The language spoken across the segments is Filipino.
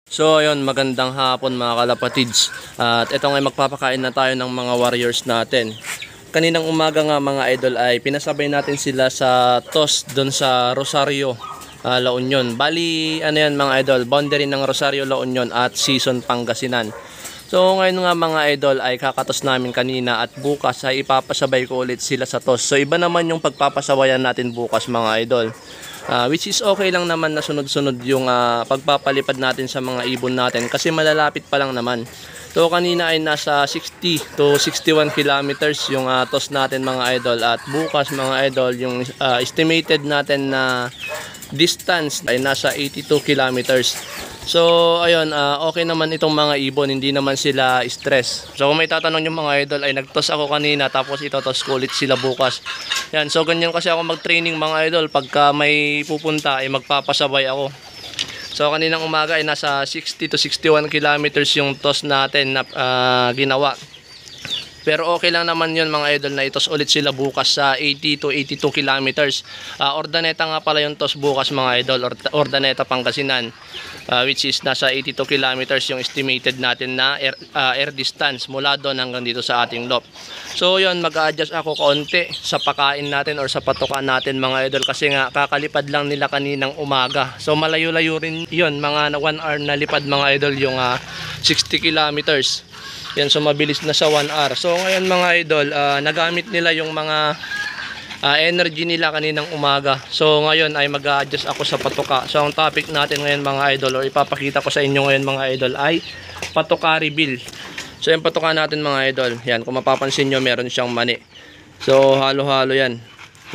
So ayun, magandang hapon mga kalapatids. At ito nga magpapakain na tayo ng mga warriors natin. Kaninang umaga nga mga idol ay pinasabay natin sila sa toss doon sa Rosario, La Union. Bali ano yan mga idol, boundary ng Rosario, La Union at Season Pangasinan. So ngayon nga mga idol ay kakatos namin kanina at bukas ay ipapasabay ko ulit sila sa toss. So iba naman yung pagpapasabayan natin bukas mga idol. Which is okay lang naman na sunod-sunod yung pagpapalipad natin sa mga ibon natin kasi malalapit pa lang naman. So kanina ay nasa 60 to 61 kilometers yung toss natin mga idol, at bukas mga idol yung estimated natin na distance ay nasa 82 kilometers. So ayun, okay naman itong mga ibon, hindi naman sila stress. So kung may tatanong yung mga idol ay nagtoss ako kanina tapos itotoss ko ulit sila bukas. Yan, so ganyan kasi ako mag-training mga idol, pagka may pupunta ay magpapasabay ako. So kaninang umaga ay nasa 60 to 61 kilometers yung toss natin na ginawa. Pero okay lang naman yun mga idol na itos ulit sila bukas sa 80 to 82 kilometers. Ordaneta nga pala yung toss bukas mga idol, Ordaneta Pangasinan, which is nasa 82 kilometers yung estimated natin na air distance mula doon hanggang dito sa ating loft. So yun, mag-a-adjust ako kaunti sa pakain natin or sa patukan natin mga idol kasi nga kakalipad lang nila kaninang umaga. So malayo-layo rin yun, mga 1 hour na lipad mga idol yung 60 kilometers. Yan, so mabilis na sa 1 hour. So ngayon mga idol, nagamit nila yung mga energy nila kaninang umaga. So ngayon ay mag-a-adjust ako sa patuka. So ang topic natin ngayon mga idol, o ipapakita ko sa inyo ngayon mga idol, ay patuka reveal. So yung patuka natin mga idol, yan, kung mapapansin nyo meron siyang mani. So halo-halo yan.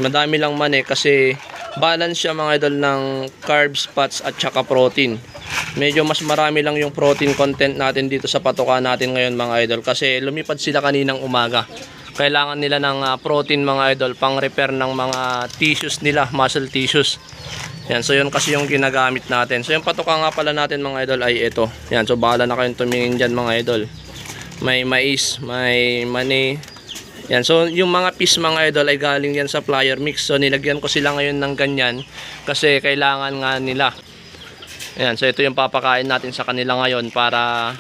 Madami lang mani kasi balance siya mga idol ng carbs, fats at saka protein. Medyo mas marami lang yung protein content natin dito sa patuka natin ngayon mga idol kasi lumipad sila kaninang umaga. Kailangan nila ng protein mga idol pang repair ng mga tissues nila, muscle tissues. Yan, so yun kasi yung ginagamit natin. So yung patuka nga pala natin mga idol ay ito. Yan, so bahala na kayong tumingin dyan mga idol. May mais, may mani. Yan, so yung mga piece mga idol ay galing yan sa flyer mix. So nilagyan ko sila ngayon ng ganyan kasi kailangan nga nila. Ayan, so ito yung papakain natin sa kanila ngayon para,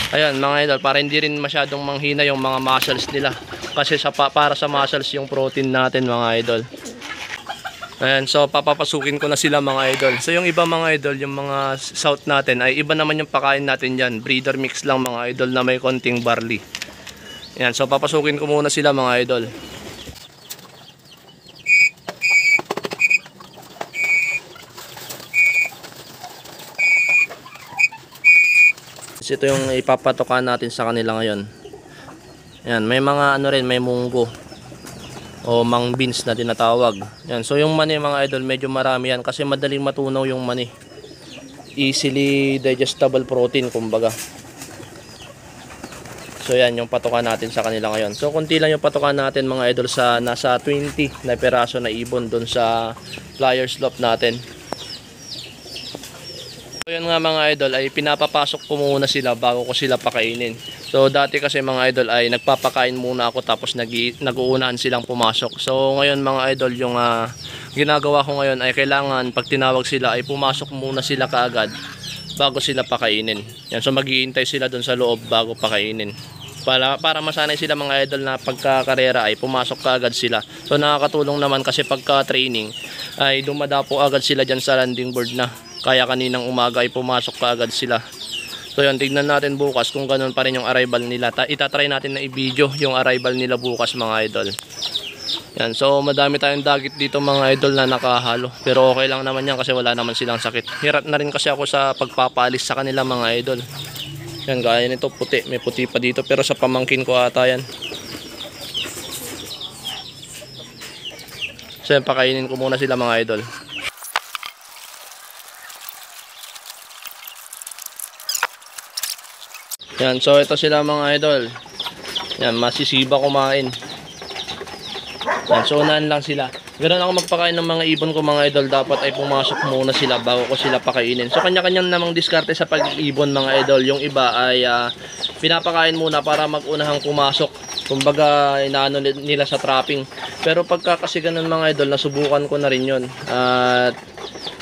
ayan mga idol, para hindi rin masyadong manghina yung mga muscles nila. Kasi para sa muscles yung protein natin mga idol. Ayan, so papapasukin ko na sila mga idol. So yung iba mga idol, yung mga south natin ay iba naman yung pakain natin dyan. Breeder mix lang mga idol na may konting barley. Ayan, so papasukin ko muna sila mga idol. Ito yung ipapatukan natin sa kanila ngayon. Yan, may mga ano rin, may munggo o mang beans na tinatawag. Yan, so yung mani mga idol medyo marami yan kasi madaling matunaw yung mani. Easily digestible protein kumbaga. So yan yung patukan natin sa kanila ngayon. So konti lang yung patukan natin mga idol sa nasa 20 na peraso na ibon doon sa flyers loft natin. So yun nga mga idol ay pinapapasok ko muna sila bago ko sila pakainin. So dati kasi mga idol ay nagpapakain muna ako tapos nag-uunahan silang pumasok. So ngayon mga idol yung ginagawa ko ngayon ay kailangan pag tinawag sila ay pumasok muna sila kaagad bago sila pakainin. Yan, so maghihintay sila doon sa loob bago pakainin. Para masanay sila mga idol na pagkakarera ay pumasok kaagad sila. So nakakatulong naman kasi pagka training ay dumadapo agad sila dyan sa landing board na. Kaya kaninang umaga ay pumasok kaagad sila. So yun, tignan natin bukas kung ganun pa rin yung arrival nila. Itatry natin na i-video yung arrival nila bukas mga idol. Yan, so madami tayong dagit dito mga idol na nakahalo. Pero okay lang naman yan kasi wala naman silang sakit. Hirap na rin kasi ako sa pagpapalis sa kanila mga idol. Yan, gaya nito puti. May puti pa dito pero sa pamangkin ko ata yan. So yan, pakainin ko muna sila mga idol. Yan, so ito sila mga idol. Yan, masisiba kumain. Yan, so unahan lang sila. Ganun ako magpakain ng mga ibon ko mga idol. Dapat ay pumasok muna sila bago ko sila pakainin. So kanya-kanyang namang diskarte sa pag-ibon mga idol. Yung iba ay pinapakain muna para mag-unahang pumasok. Kumbaga inaano nila sa trapping. Pero pagka kasi ganun mga idol, nasubukan ko na rin yun. At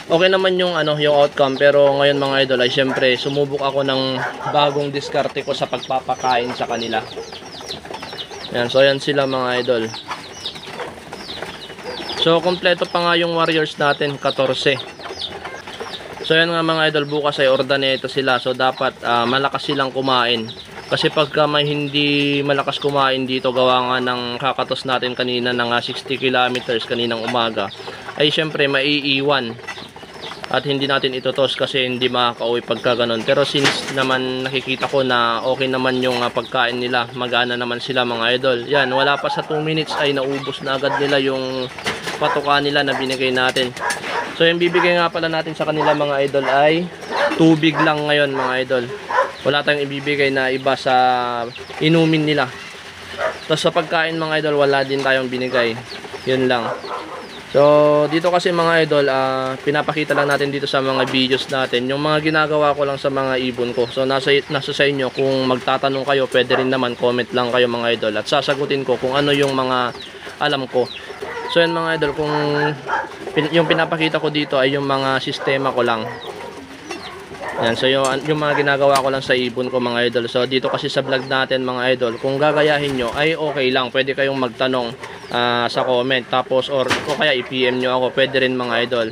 Okay naman yung yung outcome, pero ngayon mga idol ay syempre sumubok ako ng bagong diskarte ko sa pagpapakain sa kanila. Yan, so yan sila mga idol. So kompleto pa nga yung warriors natin, 14. So yan nga mga idol, bukas ay ordaneto sila. So dapat malakas silang kumain. Kasi pagka may hindi malakas kumain dito, gawa nga ng kakatos natin kanina ng 60 kilometers kaninang umaga, ay syempre maiiwan. At hindi natin itutos kasi hindi makakauwi pagka ganun. Pero since naman nakikita ko na okay naman yung pagkain nila, magana naman sila mga idol. Yan, wala pa sa 2 minutes ay naubos na agad nila yung patuka nila na binigay natin. So yung bibigay nga pala natin sa kanila mga idol ay tubig lang ngayon mga idol. Wala tayong ibibigay na iba sa inumin nila. Tapos sa pagkain mga idol, wala din tayong binigay. Yun lang. So dito kasi mga idol, pinapakita lang natin dito sa mga videos natin yung mga ginagawa ko lang sa mga ibon ko. So nasa sa inyo, kung magtatanong kayo, pwede rin naman comment lang kayo mga idol, at sasagutin ko kung ano yung mga alam ko. So yan mga idol, kung yung pinapakita ko dito ay yung mga sistema ko lang. Yan, so yung mga ginagawa ko lang sa ibon ko mga idol. So dito kasi sa vlog natin mga idol, kung gagayahin nyo ay okay lang, pwede kayong magtanong sa comment, tapos o kaya i-PM nyo ako, pwede rin mga idol.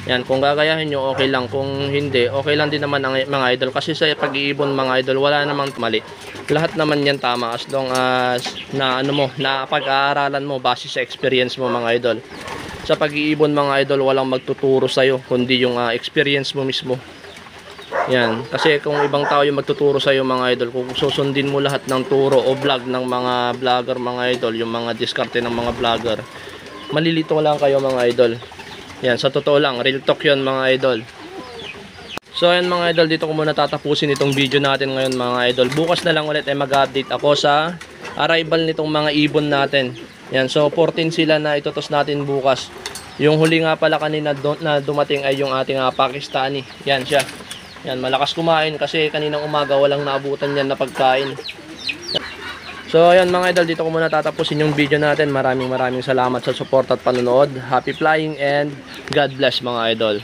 Yan, kung gagayahin nyo okay lang, kung hindi okay lang din naman ang mga idol. Kasi sa pag-iibon mga idol, wala namang mali, lahat naman yan tama as long as na na pag-aaralan mo base sa experience mo mga idol. Sa pag-iibon mga idol, walang magtuturo sa'yo kundi yung experience mo mismo. Yan, kasi kung ibang tao yung magtuturo sa iyo mga idol, kung susundin mo lahat ng turo o vlog ng mga vlogger mga idol, yung mga diskarte ng mga vlogger, malilito lang kayo mga idol. Yan, sa totoo lang, real talk yun mga idol. So yan mga idol, dito ko muna tatapusin itong video natin ngayon mga idol. Bukas na lang ulit ay mag-update ako sa arrival nitong mga ibon natin. Yan, so 14 sila na itutos natin bukas. Yung huli nga pala kanina na dumating ay yung ating Pakistani. Yan siya. Yan, malakas kumain kasi kaninang umaga walang naabutan yan na pagkain. So ayan mga idol, dito ko muna tatapusin yung video natin. Maraming salamat sa support at panonood. Happy flying and God bless mga idol.